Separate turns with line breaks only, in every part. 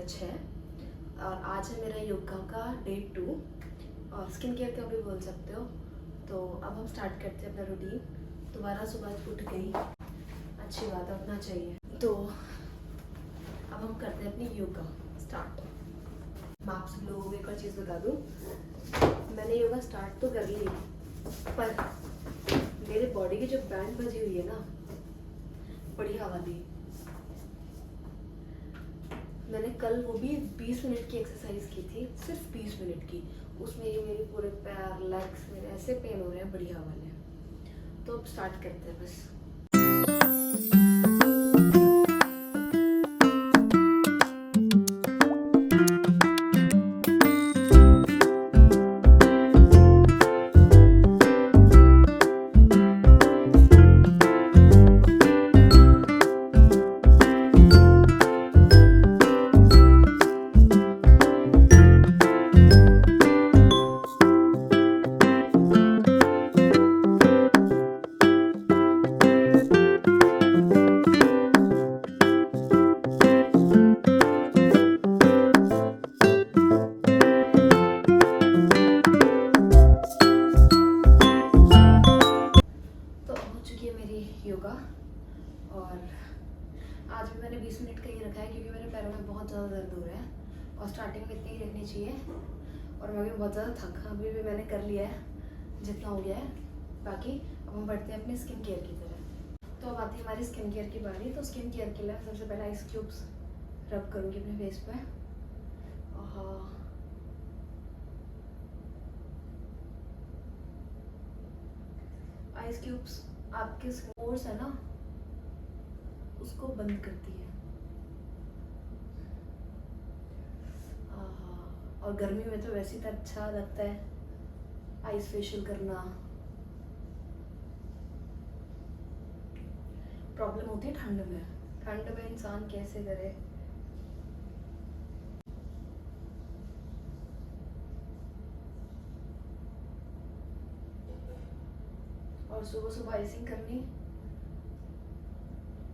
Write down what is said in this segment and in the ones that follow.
6 और आज है मेरा योगा का डे 2 और स्किन केयर का भी बोल सकते हो। तो अब हम स्टार्ट करते हैं अपना रूटीन। दोबारा सुबह उठ गई, अच्छी बात है, उठना चाहिए। तो अब हम करते हैं अपनी योगा स्टार्ट। मैं आप सब लोगों को एक और चीज़ बता दूँ, मैंने योगा स्टार्ट तो कर ली पर मेरे बॉडी की जो बैंड बजी हुई है ना, बढ़िया वाली। मैंने कल वो भी 20 मिनट की एक्सरसाइज की थी, सिर्फ 20 मिनट की। उसमें ही मेरे पूरे पैर लेग्स मेरे ऐसे पेन हो रहे हैं, बढ़िया वाले। तो अब स्टार्ट करते हैं बस। योगा और आज भी मैंने 20 मिनट का ही रखा है क्योंकि मेरे पैरों में बहुत ज़्यादा दर्द हो रहा है और स्टार्टिंग में इतनी ही रखनी चाहिए। और मैं भी बहुत ज़्यादा थका, अभी भी मैंने कर लिया है जितना हो गया है। बाकी अब हम बढ़ते हैं अपने स्किन केयर की तरफ। तो अब आती है हमारी स्किन केयर की बारी। तो स्किन केयर के लिए सबसे पहले आइस क्यूब्स रब करूँगी अपने फेस पे। आइस क्यूब्स आपके पोर्स है ना, उसको बंद करती है। और गर्मी में तो वैसे ही अच्छा लगता है आइस फेशियल करना। प्रॉब्लम होती है ठंड में, ठंड में इंसान कैसे करे। और सुबह सुबह आइसिंग करनी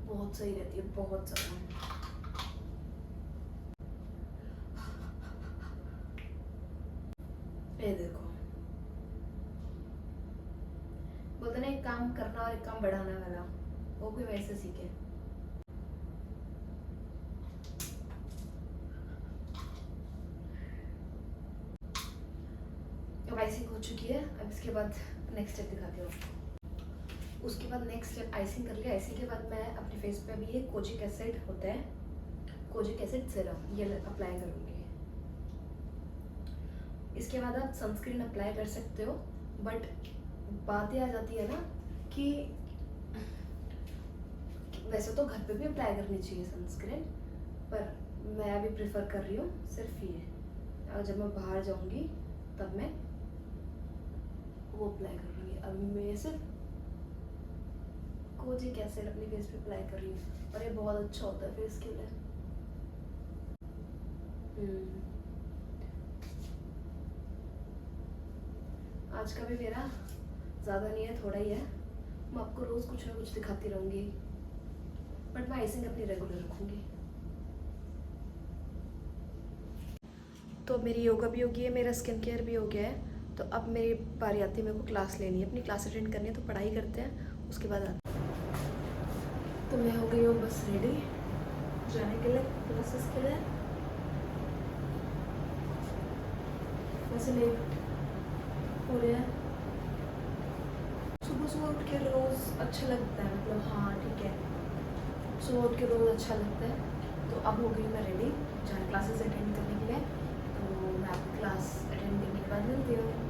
बहुत सही रहती है, बहुत ज़्यादा। ये देखो, बोलते ना एक काम करना और एक काम बढ़ाने वाला, वो कोई वैसे सीखे। अब आइसिंग हो चुकी है, अब इसके बाद नेक्स्ट स्टेप दिखाती हूँ। उसके बाद नेक्स्ट स्टेप आइसिंग कर लिया। आइसिंग के बाद मैं अपने फेस पे भी ये कोजिक एसिड होता है, कोजिक एसिड सीरम, ये अप्लाई करूँगी। इसके बाद आप सनस्क्रीन अप्लाई कर सकते हो, बट बात ये आ जाती है ना कि वैसे तो घर पे भी अप्लाई करनी चाहिए सनस्क्रीन, पर मैं अभी प्रेफर कर रही हूँ सिर्फ ये। और जब मैं बाहर जाऊँगी तब मैं वो अप्लाई करूँगी। अभी मैं सिर्फ कोजिक एसिड अपने फेस पे अप्लाई कर रही हूँ और ये बहुत अच्छा होता है फेस के लिए। आज का भी मेरा ज़्यादा नहीं है, थोड़ा ही है। मैं आपको रोज़ कुछ ना कुछ दिखाती रहूँगी, बट मैं आइसिंग अपनी रेगुलर रखूँगी। तो मेरी योगा भी हो गई है, मेरा स्किन केयर भी हो गया है। तो अब मेरी बारी आती है, मेरे को क्लास लेनी है, अपनी क्लास अटेंड करनी है। तो पढ़ाई करते हैं, उसके बाद आते हैं। तो मैं हो गई हूँ बस रेडी जाने के लिए क्लासेस के लिए। वैसे लेट हो रहे हैं, सुबह सुबह उठ के रोज़ अच्छा लगता है, मतलब हाँ ठीक है, सुबह उठ के रोज़ अच्छा लगता है। तो अब हो गई मैं रेडी जाने क्लासेस अटेंड करने के लिए। तो मैं आपकी क्लास अटेंड करने के बाद मिलती हूँ।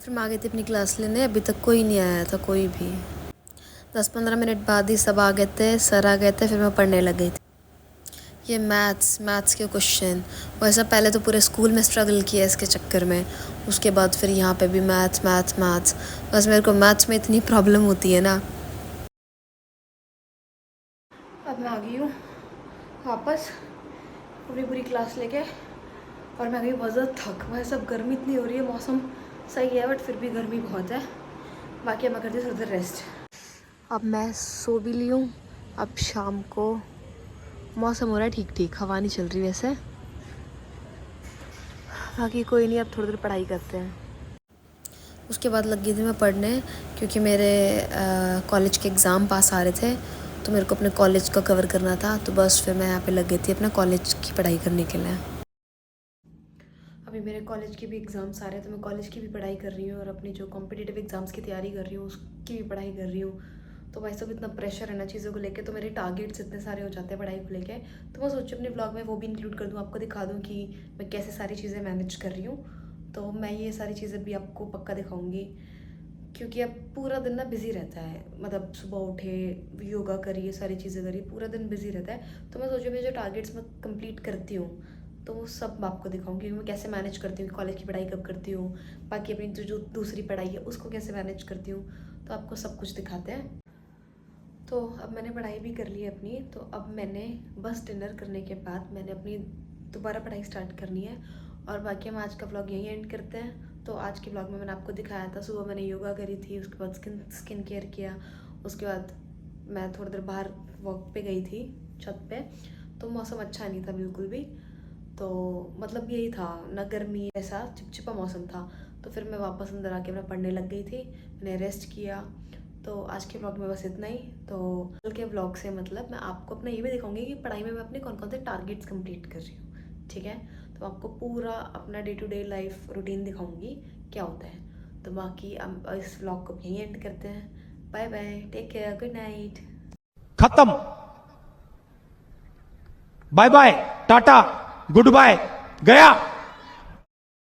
फिर मैं आ गई थी अपनी क्लास लेने, अभी तक कोई नहीं आया था, कोई भी। 10-15 मिनट बाद ही सब आ गए थे, सर आ गए थे, फिर मैं पढ़ने लग गई थी। ये मैथ्स के क्वेश्चन, वैसा पहले तो पूरे स्कूल में स्ट्रगल किया इसके चक्कर में, उसके बाद फिर यहाँ पे भी मैथ्स। बस मेरे को मैथ्स में इतनी प्रॉब्लम होती है ना। अब मैं आ गई हूँ वापस पूरी क्लास लेके। और मैं गई बहुत ज़्यादा थक, भाई सब गर्मी इतनी हो रही है, मौसम सही है बट फिर भी गर्मी बहुत है। बाकी अब मैं करती हूँ थोड़ी देर रेस्ट। अब मैं सो भी ली हूँ। अब शाम को मौसम हो रहा है ठीक ठीक, हवा नहीं चल रही वैसे। बाकी कोई नहीं, अब थोड़ी देर पढ़ाई करते हैं। उसके बाद लग गई थी मैं पढ़ने, क्योंकि मेरे कॉलेज के एग्ज़ाम पास आ रहे थे, तो मेरे को अपने कॉलेज का कवर करना था। तो बस फिर मैं यहाँ पे लग गई थी अपने कॉलेज की पढ़ाई करने के लिए। अभी मेरे कॉलेज के भी एग्ज़ाम्स आ रहे हैं, तो मैं कॉलेज की भी पढ़ाई कर रही हूँ और अपनी जो कॉम्पिटिटिव एग्ज़ाम्स की तैयारी कर रही हूँ उसकी भी पढ़ाई कर रही हूँ। तो भाई सब इतना प्रेशर है ना चीज़ों को लेके, तो मेरे टारगेट्स इतने सारे हो जाते हैं पढ़ाई को लेके। तो मैं सोची अपने ब्लॉग में वो भी इंक्लूड कर दूँ, आपको दिखा दूँ कि मैं कैसे सारी चीज़ें मैनेज कर रही हूँ। तो मैं ये सारी चीज़ें भी आपको पक्का दिखाऊँगी, क्योंकि अब पूरा दिन ना बिज़ी रहता है। मतलब सुबह उठे, योगा करिए, सारी चीज़ें करिए, पूरा दिन बिज़ी रहता है। तो मैं सोची मेरे जो टारगेट्स मैं कंप्लीट करती हूँ तो वो सब मैं आपको दिखाऊंगी, मैं कैसे मैनेज करती हूँ, कॉलेज की पढ़ाई कब करती हूँ, बाकी अपनी जो दूसरी पढ़ाई है उसको कैसे मैनेज करती हूँ। तो आपको सब कुछ दिखाते हैं। तो अब मैंने पढ़ाई भी कर ली है अपनी, तो अब मैंने बस डिनर करने के बाद मैंने अपनी दोबारा पढ़ाई स्टार्ट करनी है। और बाकी हम आज का व्लॉग यहीं एंड करते हैं। तो आज के व्लॉग में मैंने आपको दिखाया था, सुबह मैंने योगा करी थी, उसके बाद स्किन केयर किया, उसके बाद मैं थोड़ी देर बाहर वॉक पे गई थी छत पे। तो मौसम अच्छा नहीं था बिल्कुल भी, तो मतलब यही था ना, गर्मी, ऐसा चिपचिपा मौसम था। तो फिर मैं वापस अंदर आके मैं पढ़ने लग गई थी, मैंने रेस्ट किया। तो आज के ब्लॉग में बस इतना ही। तो कल के ब्लॉग से मतलब मैं आपको अपना ये भी दिखाऊंगी कि पढ़ाई में मैं अपने कौन कौन से टारगेट्स कंप्लीट कर रही हूँ, ठीक है। तो आपको पूरा अपना day to day life routine दिखाऊंगी क्या होता है। तो बाकी अब इस ब्लॉग को यहीं एंड करते हैं। Bye bye, take care, good night.
खत्म। Bye bye, tata, goodbye, गया।